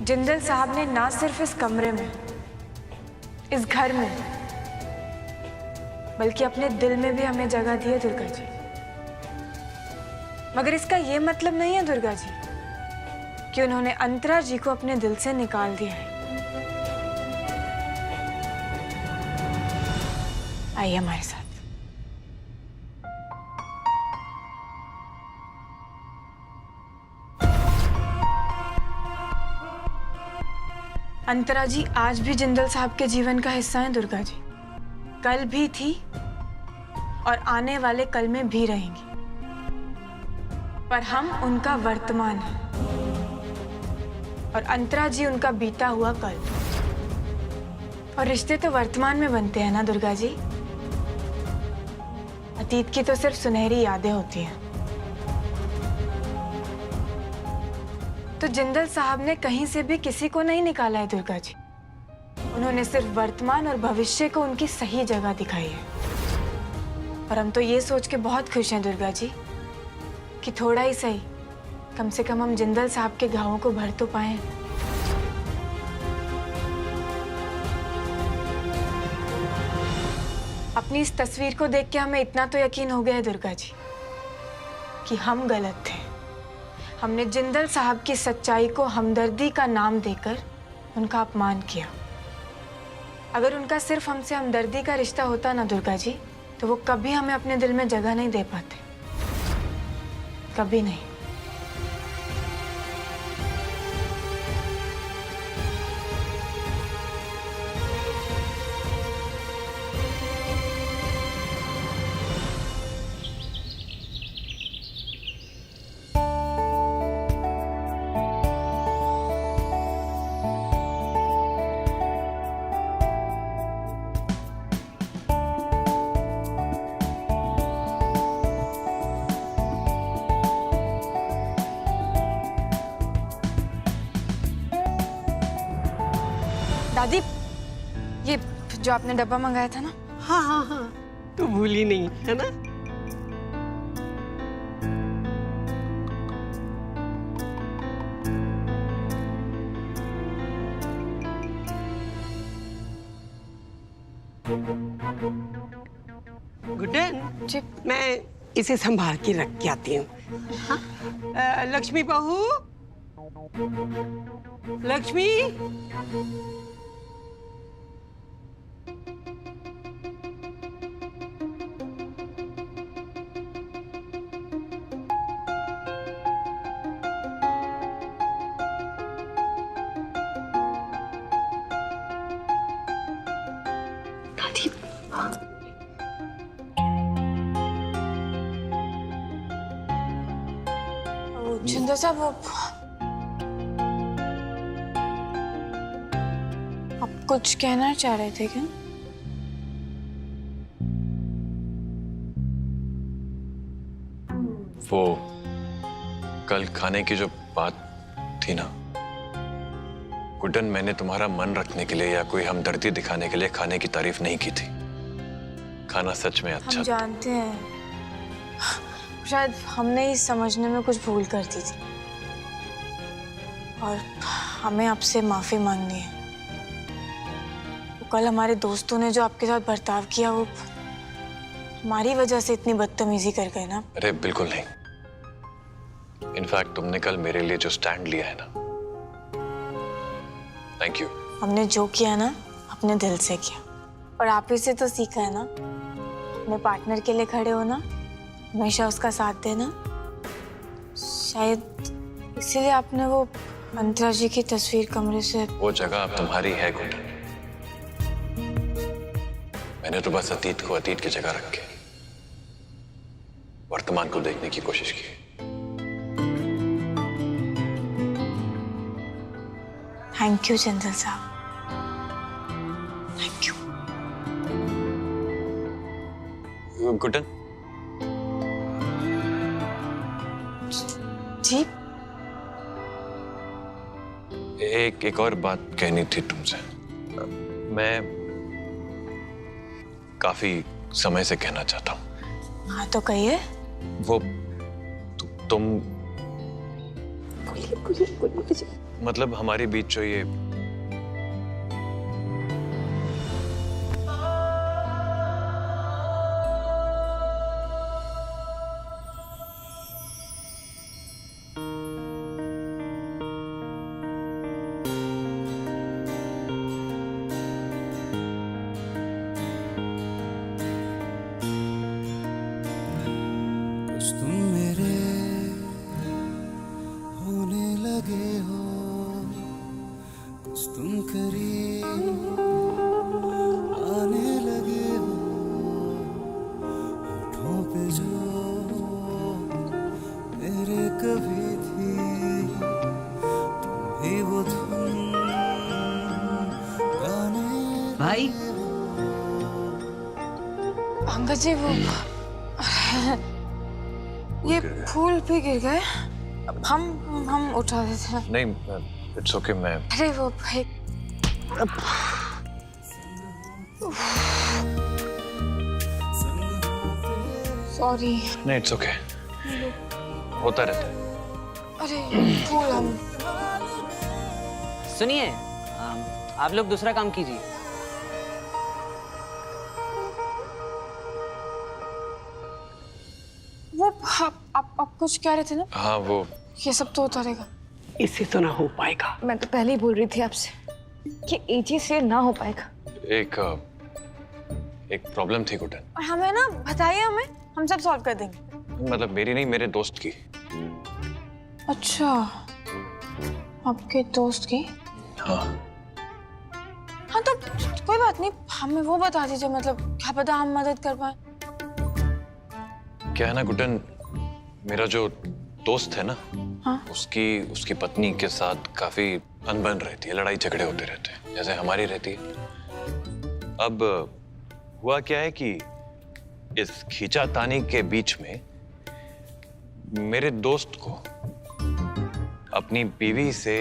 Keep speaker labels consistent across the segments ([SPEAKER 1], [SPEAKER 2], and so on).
[SPEAKER 1] जिंदल साहब ने ना सिर्फ इस कमरे में, इस घर में, बल्कि अपने दिल में भी हमें जगह दी है दुर्गा जी। मगर इसका ये मतलब नहीं है दुर्गा जी कि उन्होंने अंतरा जी को अपने दिल से निकाल दिया है। आइए हमारे साथ। अंतरा जी आज भी जिंदल साहब के जीवन का हिस्सा है दुर्गा जी। कल भी थी और आने वाले कल में भी रहेंगी। पर हम उनका वर्तमान है और अंतरा जी उनका बीता हुआ कल। और रिश्ते तो वर्तमान में बनते हैं ना दुर्गा जी। अतीत की तो सिर्फ सुनहरी यादें होती हैं। तो जिंदल साहब ने कहीं से भी किसी को नहीं निकाला है दुर्गा जी। उन्होंने सिर्फ वर्तमान और भविष्य को उनकी सही जगह दिखाई है। और हम तो ये सोच के बहुत खुश हैं दुर्गा जी कि थोड़ा ही सही, कम से कम हम जिंदल साहब के घावों को भर तो पाए। अपनी इस तस्वीर को देख के हमें इतना तो यकीन हो गया है दुर्गा जी कि हम गलत थे। हमने जिंदल साहब की सच्चाई को हमदर्दी का नाम देकर उनका अपमान किया। अगर उनका सिर्फ हमसे हमदर्दी का रिश्ता होता ना दुर्गा जी, तो वो कभी हमें अपने दिल में जगह नहीं दे पाते, कभी नहीं। दादी, ये जो आपने डब्बा मंगाया था ना।
[SPEAKER 2] हाँ हाँ हाँ, तू भूली नहीं है ना। गुड्डन
[SPEAKER 1] जी।
[SPEAKER 2] मैं इसे संभाल के रख के आती हूँ। हाँ? लक्ष्मी बहू, लक्ष्मी। दादी, हाँ।
[SPEAKER 1] जिंदल साहब, आप कुछ कहना चाह रहे थे क्या?
[SPEAKER 3] वो कल खाने की जो बात थी ना गुड्डन, मैंने तुम्हारा मन रखने के लिए या कोई हमदर्दी दिखाने के लिए खाने की तारीफ नहीं की थी। खाना सच में अच्छा
[SPEAKER 1] हम जानते हैं, शायद हमने ही समझने में कुछ भूल कर दी थी और हमें आपसे माफी मांगनी है। वो कल हमारे दोस्तों ने जो आपके साथ बर्ताव किया, वो हमारी वजह से इतनी बदतमीजी कर गए ना।
[SPEAKER 3] अरे बिल्कुल नहीं। इनफैक्ट तुमने कल मेरे लिए जो स्टैंड लिया है ना, थैंक यू।
[SPEAKER 1] हमने जो किया ना अपने दिल से किया और आप ही से तो सीखा है ना। अपने पार्टनर के लिए खड़े होना, हमेशा उसका साथ देना। शायद इसीलिए आपने वो अंतरा जी की तस्वीर कमरे से।
[SPEAKER 3] वो जगह अब तुम्हारी है गुड्डन। मैंने तो बस अतीत को अतीत की जगह रख के वर्तमान को देखने की कोशिश की।
[SPEAKER 1] थैंक यू जिंदल साहब, थैंक यू।
[SPEAKER 3] गुड्डन,
[SPEAKER 1] जी।
[SPEAKER 3] एक और बात कहनी थी तुमसे। मैं काफी समय से कहना चाहता हूँ।
[SPEAKER 1] हाँ तो कहिए।
[SPEAKER 3] वो तुम मतलब हमारे बीच जो ये
[SPEAKER 4] कुछ तुम मेरे होने लगे हो, कुछ तुम करीब आने लगे हो, होठों पे जो मेरे कभी थी तुम भी वो धुन गाने
[SPEAKER 2] भाई
[SPEAKER 1] अंकल जी वो ये फूल भी गिर गए। हम उठा देते हैं।
[SPEAKER 3] नहीं, इट्स ओके। मैं
[SPEAKER 1] अरे वो भाई सॉरी।
[SPEAKER 3] नहीं, इट्स ओके, होता रहता है।
[SPEAKER 1] अरे फूल हम
[SPEAKER 5] सुनिए, आप लोग दूसरा काम कीजिए।
[SPEAKER 1] वो आप कुछ कह रहे थे ना?
[SPEAKER 3] हाँ, वो
[SPEAKER 1] ये सब तो होता रहेगा।
[SPEAKER 2] इससे तो ना हो पाएगा।
[SPEAKER 1] मैं तो पहले ही बोल रही थी आपसे कि एजी से ना हो पाएगा।
[SPEAKER 3] एक प्रॉब्लम थी गुड्डन।
[SPEAKER 1] और हमें ना बताइए, हम सब सॉल्व कर देंगे।
[SPEAKER 3] मतलब मेरी नहीं, मेरे दोस्त की।
[SPEAKER 1] अच्छा, आपके दोस्त की?
[SPEAKER 3] हाँ।
[SPEAKER 1] हाँ तो कोई बात नहीं, हमें वो बता दीजिए। मतलब क्या पता हम मदद कर पाए।
[SPEAKER 3] क्या है ना गुड्डन, मेरा जो दोस्त है ना,
[SPEAKER 1] हाँ?
[SPEAKER 3] उसकी पत्नी के साथ काफी अनबन रहती है, लड़ाई झगड़े होते रहते हैं, जैसे हमारी रहती है। अब हुआ क्या है कि इस खींचातानी के बीच में मेरे दोस्त को अपनी बीवी से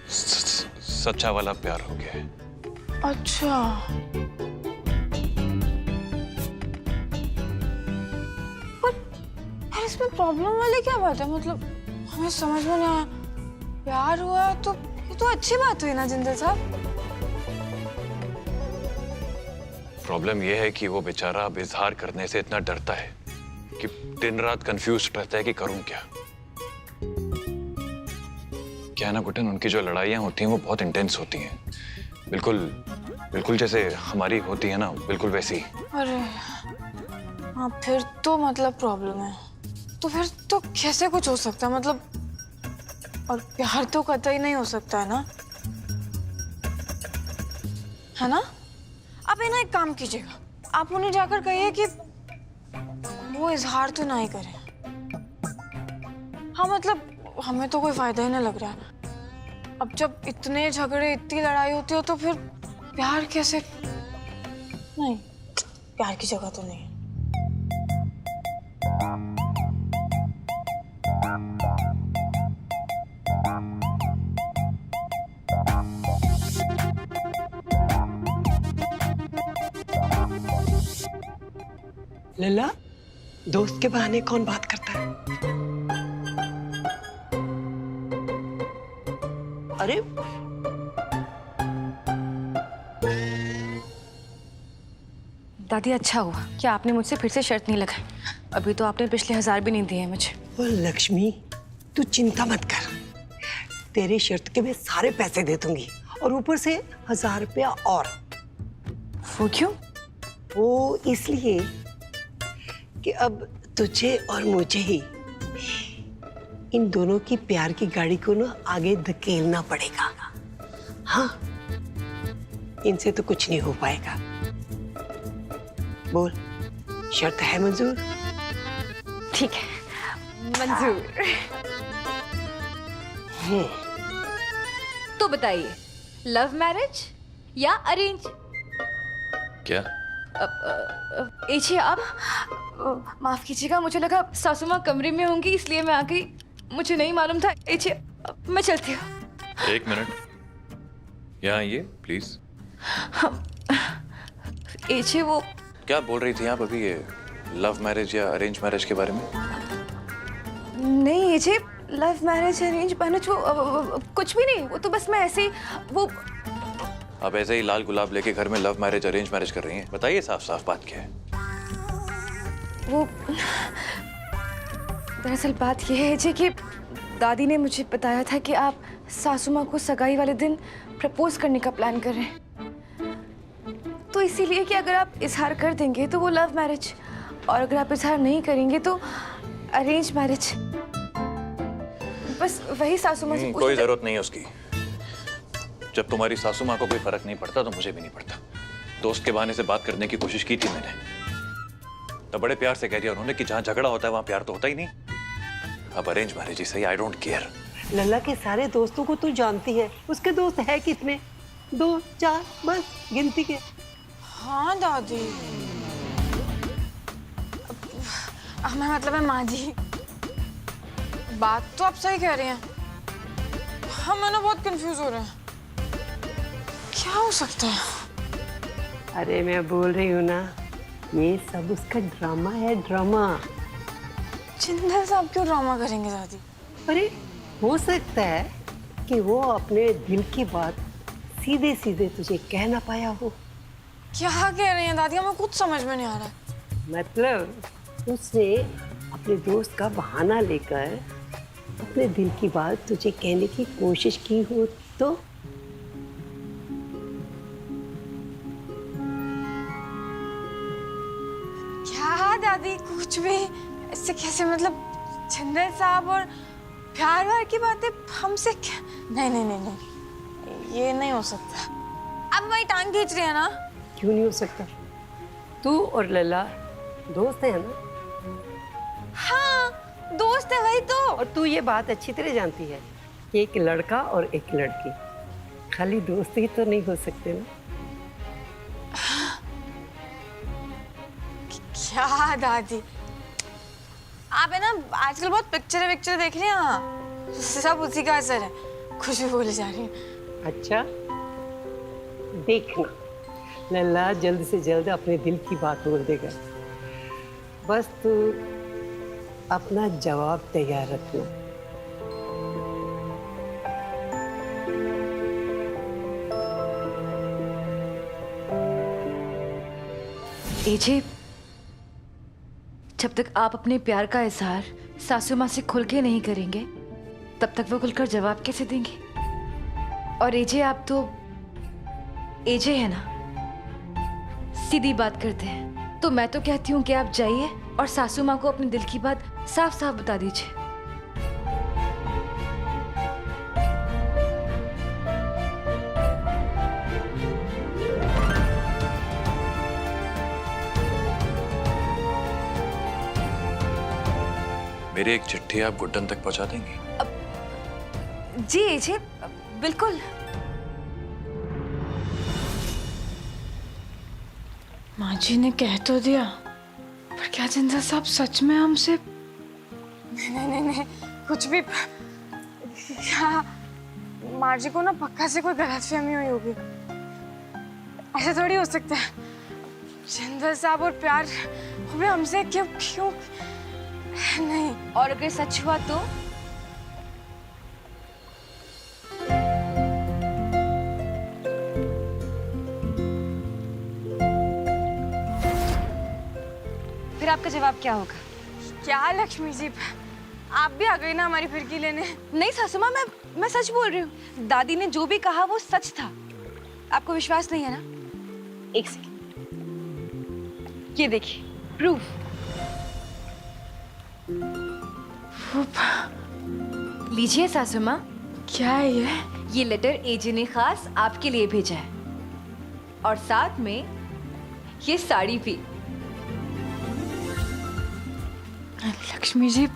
[SPEAKER 3] सच्चा वाला प्यार हो गया है।
[SPEAKER 1] अच्छा, पर इसमें प्रॉब्लम वाली क्या बात है? मतलब हमें समझ में नहीं आया। प्यार हुआ तो ये तो अच्छी बात हुई ना जिंदल साहब।
[SPEAKER 3] प्रॉब्लम यह है कि वो बेचारा अब इजहार करने से इतना डरता है कि दिन रात कंफ्यूज रहता है कि करूं क्या। क्या है ना गुड्डन, उनकी जो लड़ाइयाँ होती हैं वो बहुत इंटेंस होती हैं, बिल्कुल जैसे हमारी होती है ना, बिल्कुल वैसी।
[SPEAKER 1] अरे हाँ, फिर तो मतलब प्रॉब्लम है। तो फिर तो कैसे कुछ हो सकता है? मतलब और प्यार तो कतई नहीं हो सकता है ना, है ना? आप है ना एक काम कीजिएगा, आप उन्हें जाकर कहिए कि वो इजहार तो ना ही करें। हाँ मतलब हमें तो कोई फायदा ही नहीं लग रहा है। अब जब इतने झगड़े, इतनी लड़ाई होती हो तो फिर प्यार कैसे? नहीं, प्यार की जगह तो नहीं है।
[SPEAKER 2] लल्ला, दोस्त के बहाने कौन बात करता है? अरे
[SPEAKER 6] दादी, अच्छा हुआ कि आपने मुझसे फिर से शर्त नहीं लगाई। अभी तो आपने पिछले 1000 भी नहीं दिए मुझे।
[SPEAKER 2] ओ लक्ष्मी, तू चिंता मत कर। तेरी शर्त के मैं सारे पैसे दे दूंगी और ऊपर से 1000 रुपया और।
[SPEAKER 6] वो क्यों?
[SPEAKER 2] वो इसलिए कि अब तुझे और मुझे ही इन दोनों की प्यार की गाड़ी को ना आगे धकेलना पड़ेगा। हाँ, इनसे तो कुछ नहीं हो पाएगा। बोल, शर्त है मंजूर?
[SPEAKER 6] ठीक है, मंजूर। तो बताइए, लव मैरिज या अरेंज?
[SPEAKER 3] क्या?
[SPEAKER 6] एजी, आप माफ कीजिएगा, मुझे लगा सासू माँ कमरे में होंगी इसलिए मैं आ गई। मुझे नहीं मालूम था। एजी, मैं चलती हूँ।
[SPEAKER 3] एक मिनट, यहाँ आइए प्लीज।
[SPEAKER 6] एजी, वो
[SPEAKER 3] क्या बोल रही थी आप अभी? ये लव मैरिज या अरेंज मैरिज के बारे में?
[SPEAKER 6] नहीं एजे, लव मैरिज अरेंज मैरिज वो कुछ भी नहीं। वो तो बस मैं ऐसे ही वो
[SPEAKER 3] आप ऐसे ही लाल गुलाब लेके घर में लव मैरिज अरेंज मैरिज कर रही हैं? बताइए साफ साफ बात क्या है।
[SPEAKER 6] वो दरअसल बात यह है जी कि दादी ने मुझे बताया था कि आप सासू माँ को सगाई वाले दिन प्रपोज करने का प्लान कर रहे हैं। तो इसीलिए कि अगर आप इजहार कर देंगे तो वो लव मैरिज, और अगर आप इजहार नहीं करेंगे तो अरेंज मैरिज। बस वही सासू माँ से
[SPEAKER 3] कोई जरूरत नहीं है उसकी। जब तुम्हारी सासू माँ को कोई फर्क नहीं पड़ता तो मुझे भी नहीं पड़ता। दोस्त के बहाने से बात करने की कोशिश की थी मैंने, तो बड़े प्यार से कह दिया उन्होंने कि जहाँ झगड़ा होता है वहाँ प्यार तो होता ही नहीं। अब अरेंज मैरिज ही सही, आई डोंट केयर।
[SPEAKER 2] लल्ला के सारे दोस्तों को तू जानती है, उसके दोस्त है कितने? 2 4 बस गिनती के।
[SPEAKER 1] हाँ दादी, हमें मतलब है माँ जी, बात तो आप सही कह रही हैं। हम ना बहुत कंफ्यूज हो रहे हैं, क्या हो सकता है?
[SPEAKER 2] अरे मैं बोल रही हूँ ना, ये सब उसका ड्रामा है, ड्रामा।
[SPEAKER 1] जिंदल साहब क्यों ड्रामा करेंगे दादी?
[SPEAKER 2] अरे हो सकता है कि वो अपने दिल की बात सीधे सीधे तुझे कह ना पाया हो।
[SPEAKER 1] क्या कह रही हैं दादी? हमें कुछ समझ में नहीं आ रहा है।
[SPEAKER 2] मतलब उसने अपने दोस्त का बहाना लेकर अपने दिल की बात तुझे कहने की कोशिश की हो तो?
[SPEAKER 1] क्या दादी, कुछ भी इससे कैसे? मतलब जिंदल साहब और प्यार व्यार की बातें हमसे क्या? नहीं नहीं नहीं नहीं, ये नहीं हो सकता। अब वही टांग खींच रही है ना?
[SPEAKER 2] क्यों नहीं हो सकता? तू और लला दोस्त है ना?
[SPEAKER 1] हाँ दोस्त है वही तो।
[SPEAKER 2] और तू ये बात अच्छी तरह जानती है कि एक लड़का और एक लड़की खाली दोस्त ही तो नहीं हो सकते ना।
[SPEAKER 1] क्या दादी, आप है ना आजकल बहुत पिक्चर देख रही हैं। हाँ सब उसी का असर है, कुछ भी बोले जा रही हैं।
[SPEAKER 2] अच्छा देखना, लल्ला जल्द से जल्द अपने दिल की बात बोल देगा। बस तू अपना जवाब तैयार रखना।
[SPEAKER 6] एजे, जब तक आप अपने प्यार का इजहार सासू माँ से खुल के नहीं करेंगे तब तक वो खुलकर जवाब कैसे देंगी? और एजे, आप तो एजे है ना, सीधी बात करते हैं। तो मैं तो कहती हूँ कि आप जाइए और सासू माँ को अपने दिल की बात साफ साफ बता दीजिए।
[SPEAKER 3] मेरी एक चिट्ठी आप गुड्डन तक पहुंचा देंगी?
[SPEAKER 6] जी एजे, बिल्कुल।
[SPEAKER 1] माँ जी ने कह तो दिया, पर क्या जिंदल साहब सच में हमसे? नहीं नहीं नहीं नहीं, कुछ भी। क्या माँ जी को ना पक्का से कोई गलतफहमी हुई होगी। ऐसा थोड़ी हो सकता है। जिंदल साहब और प्यार हो गया हमसे, क्यों क्यों? नहीं।
[SPEAKER 6] और अगर सच हुआ तो? फिर आपका जवाब क्या होगा?
[SPEAKER 1] क्या लक्ष्मी जी, आप भी आ गई ना हमारी फिरकी लेने?
[SPEAKER 6] नहीं सासू माँ, मैं सच बोल रही हूँ। दादी ने जो भी कहा वो सच था। आपको विश्वास नहीं है ना? एक सेकंड, ये देखिए प्रूफ। लीजिए सासू माँ।
[SPEAKER 1] क्या है ये?
[SPEAKER 6] ये लेटर एजे ने खास आपके लिए भेजा है, और साथ में ये साड़ी भी।
[SPEAKER 1] लक्ष्मी जी,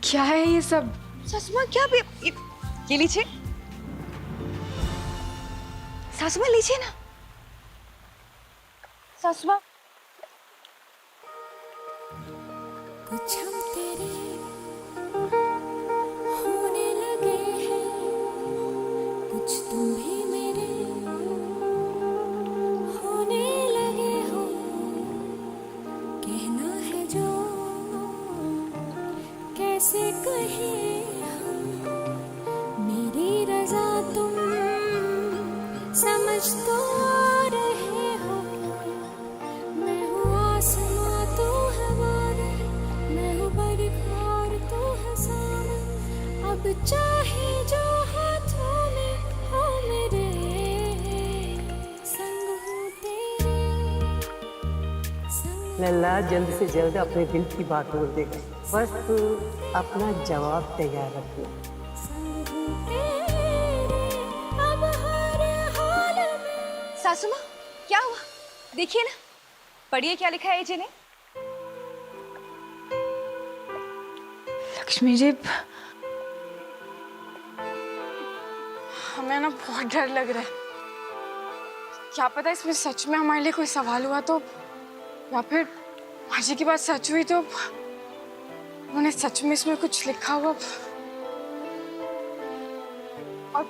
[SPEAKER 1] क्या है ये सब?
[SPEAKER 6] सासू माँ क्या भी? ये लीजिए सासू माँ, लीजिए ना सासू माँ।
[SPEAKER 7] कुछ हम तेरे होने लगे हैं, कुछ तुम भी मेरे होने लगे हो। कैसे कहे हम, मेरी रजा तुम समझ तो रहे हो। मैं हूँ आसमां तू है बादल, मैं हूँ बरखार तू है सावन। अब चाहे जो हाथों में हो मेरे संग हूँ तेरे संग।
[SPEAKER 2] लल्ला जल्द से जल्द अपने दिल की बात बोल देगा, बस तू अपना जवाब तैयार रखना।
[SPEAKER 6] सासू माँ, क्या हुआ? देखिए ना, पढ़िए क्या लिखा है एजे ने।
[SPEAKER 1] लक्ष्मी जी, हमें ना बहुत डर लग रहा है। क्या पता इसमें सच में हमारे लिए कोई सवाल हुआ तो, या फिर माँ जी की बात सच हुई तो उन्होंने सच में इसमें कुछ लिखा हुआ। और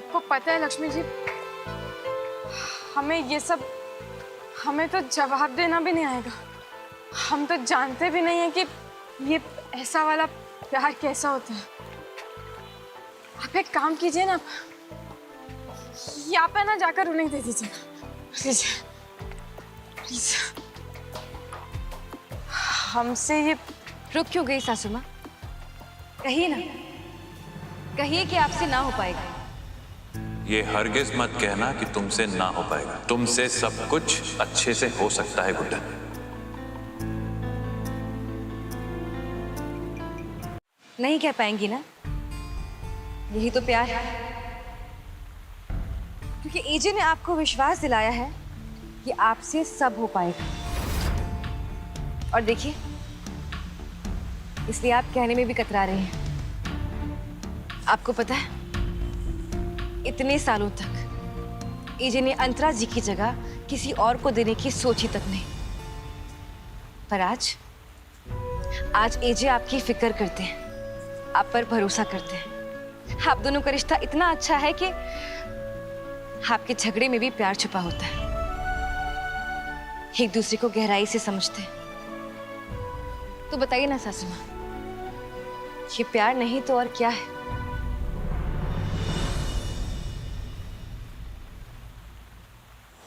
[SPEAKER 1] आपको पता है लक्ष्मी जी, हमें तो जवाब देना भी नहीं आएगा। हम तो जानते भी नहीं है कि ये ऐसा वाला प्यार कैसा होता है। आप एक काम कीजिए ना, यहाँ पे ना जाकर उन्हें दे दीजिएगा प्लीज प्लीज। हमसे ये
[SPEAKER 6] रुक क्यों गई सासू माँ? कहिए ना, कहिए कि आपसे ना हो पाएगा।
[SPEAKER 3] ये हरगिज मत कहना कि तुमसे ना हो पाएगा। तुमसे सब कुछ अच्छे से हो सकता है गुड्डन।
[SPEAKER 6] नहीं कह पाएंगी ना, यही तो प्यार है। क्योंकि एजे ने आपको विश्वास दिलाया है कि आपसे सब हो पाएगा। और देखिए, इसलिए आप कहने में भी कतरा रहे हैं। आपको पता है, इतने सालों तक एजे ने अंतरा जी की जगह किसी और को देने की सोची तक नहीं। पर आज एजे आपकी फिक्र करते हैं, आप पर भरोसा करते हैं। आप दोनों का रिश्ता इतना अच्छा है कि आपके झगड़े में भी प्यार छुपा होता है। एक दूसरे को गहराई से समझते हैं। तो बताइए ना सासू माँ, ये प्यार नहीं तो और क्या है?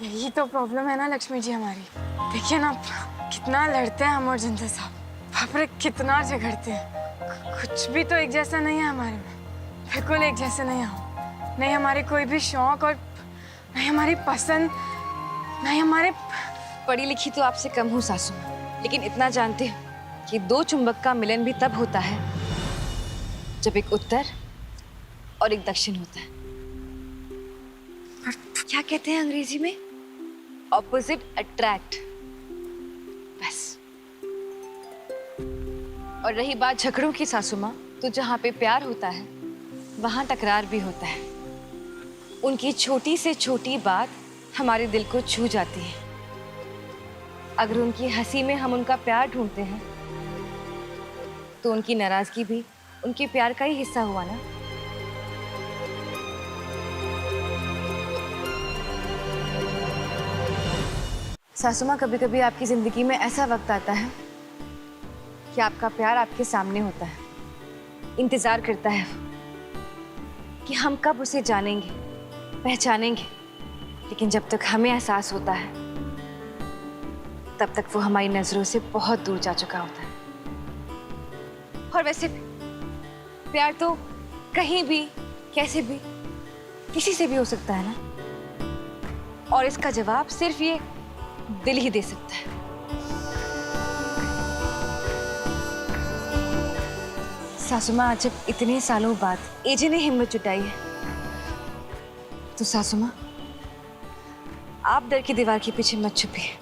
[SPEAKER 1] यही तो प्रॉब्लम है ना लक्ष्मी जी हमारी। देखिए ना, कितना लड़ते हैं हम और जिंदल साहब, बाप रे कितना झगड़ते हैं। कुछ भी तो एक जैसा नहीं है हमारे में, बिल्कुल एक जैसे नहीं हम। नहीं हमारे कोई भी शौक, और नहीं हमारी पसंद, नहीं हमारे।
[SPEAKER 6] पढ़ी लिखी तो आपसे कम हूँ सासू माँ, लेकिन इतना जानते हो कि दो चुंबक का मिलन भी तब होता है जब एक उत्तर और एक दक्षिण होता है। क्या कहते हैं अंग्रेजी में? Opposite attract. बस। और रही बात झगड़ों की सासू माँ, तो जहाँ पे प्यार होता है वहाँ टकरार भी होता है। उनकी छोटी से छोटी बात हमारे दिल को छू जाती है। अगर उनकी हंसी में हम उनका प्यार ढूंढते हैं तो उनकी नाराजगी भी उनके प्यार का ही हिस्सा हुआ ना। सासू माँ, कभी कभी आपकी जिंदगी में ऐसा वक्त आता है कि आपका प्यार आपके सामने होता है, इंतजार करता है कि हम कब उसे जानेंगे, पहचानेंगे। लेकिन जब तक हमें एहसास होता है तब तक वो हमारी नजरों से बहुत दूर जा चुका होता है। और वैसे भी प्यार तो कहीं भी, कैसे भी, किसी से भी हो सकता है ना। और इसका जवाब सिर्फ ये दिल ही दे सकता है। सासू माँ, आज जब इतने सालों बाद एजे ने हिम्मत जुटाई है तो सासू माँ, आप डर की दीवार के पीछे मत छुपिए।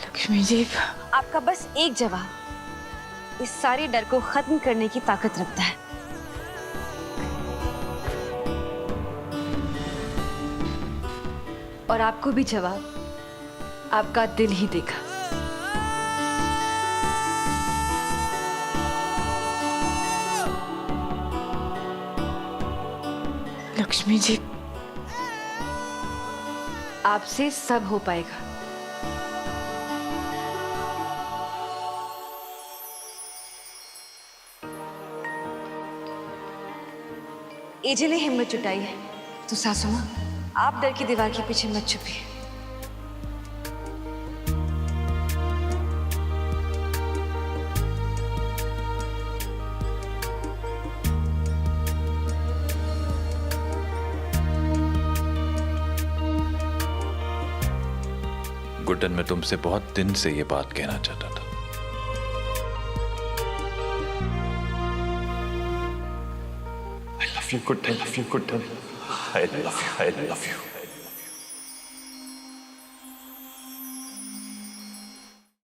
[SPEAKER 1] लक्ष्मी जी,
[SPEAKER 6] आपका बस एक जवाब इस सारे डर को खत्म करने की ताकत रखता है। और आपको भी जवाब आपका दिल ही देगा।
[SPEAKER 1] लक्ष्मी जी,
[SPEAKER 6] आपसे सब हो पाएगा। एजे ने हिम्मत जुटाई है, तो सासू माँ आप डर की दीवार के पीछे मत छुपिए।
[SPEAKER 3] गुड्डन, मैं तुमसे बहुत दिन से ये बात कहना चाहता था। I love you, Guड्डन। I love you, Guड्डन। I love you, I love you।